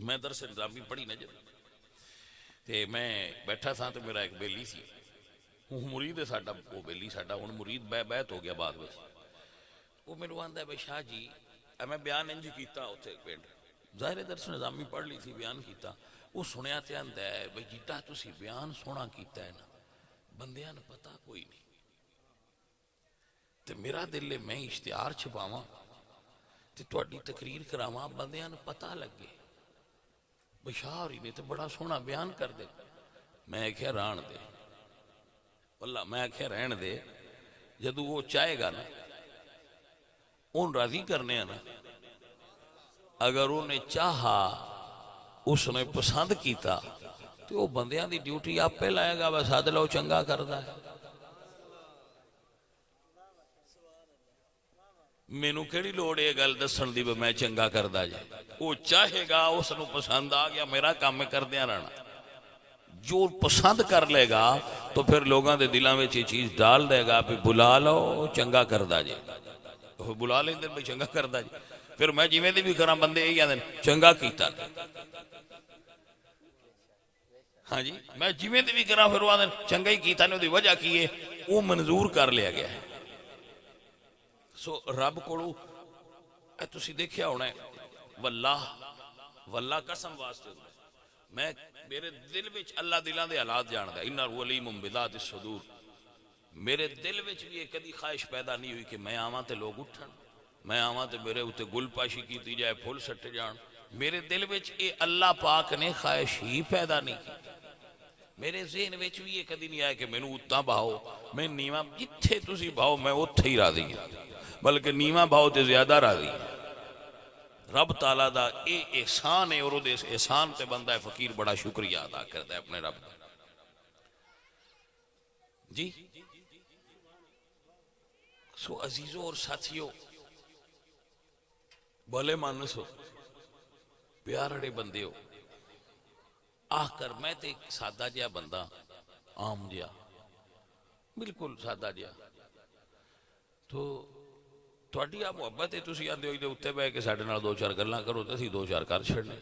میں درس نظامی پڑھی نہ جب تے میں بیٹھا تھا تو میرا ایک بیلی سی مرید ہے ساڈا وہ بیلی ساڈا ہن مرید بیعت ہو گیا بعد میں وہ میرے آندا ہے بھائی شاہ جی میں بیان انج کیتا اوتھے پنڈ ظاہر درس نظامی پڑھ لی تھی بیان کیتا وہ سنیا تے آندا ہے بھائی جیتا تسی بیان سونا کیتا ہے نا بندیاں نوں پتہ کوئی نہیں تے میرا دل ہے میں اشتہار چھپاواں تے تہاڈی تقریر کراواں بندیاں نوں پتہ لگے بشار ہی نے تو بڑا سونا بیان کر دے میں کہیا ران دے واللہ میں کہیا رہن دے جدو وہ چاہے گا نا ان راضی کرنے ہیں نا اگر انہیں چاہا اس نے پسند کیتا تو وہ بندیاں دی ڈیوٹی آپ پہ لائے گا بس آدھ لو چنگا کردہ ہے مینوں کیڑی لوڑ ہے گل دسن دی میں چنگا کردہ جائے وہ چاہے گا اس نے پسند آ گیا میرا کام میں کر دیا رہنا جو پسند کر لے گا تو پھر لوگاں دے دلاں میں یہ چیز ڈال دے گا پھر بلا لو چنگا کردہ جائے بلا لیں دن میں چنگا کردہ جائے پھر میں جی میں دی بھی کراں بندے یہی آدھیں چنگا کیتا ہاں جی میں جی میں دی بھی کراں پھر وہ آدھیں چنگا ہی کیتا نہیں دی وجہ کی ہے وہ منظور کر لیا گیا ہے سو رب کوڑو اے تسی دیکھیا ہونا ہے واللہ قسم واسطے میں میرے دل وچ اللہ دلان دے حالات جاندا ہے انہا علیم بذات الصدور میرے دل وچ بھی ایک کدی خواہش پیدا نہیں ہوئی کہ میں آواں تے لوگ اٹھن میں آواں تے میرے اوتے گل پاشی کیتی جائے پھول سٹے جان میرے دل وچ اے اللہ پاک نے خواہش ہی پیدا نہیں کی میرے ذہن وچ بھی یہ کدی نہیں آیا کہ مینوں اتنا بہاؤ میں نیواں جتھے تسی بہاؤ میں اوتھے ہی راضی ہوں بلکہ نیواں بہاؤ تے زیادہ راضی ہے رب تعالیٰ دا اے احسان ہے اور دے احسان تے بندہ ہے فقیر بڑا شکریہ ادا کرتا ہے اپنے رب جی سو عزیزوں اور ساتھیوں بھلے مانسو پیارے بندے ہو آہ کر میں تے ایک سادہ جیا بندہ عام جیا بالکل سادہ جیا تو تھوڑی آپ محبت ہے تسی آندے ہوئی دے اتے بے کہ ساڑھے نال دو چار گلاں کرو تے اسی دو چار کر چھڑنے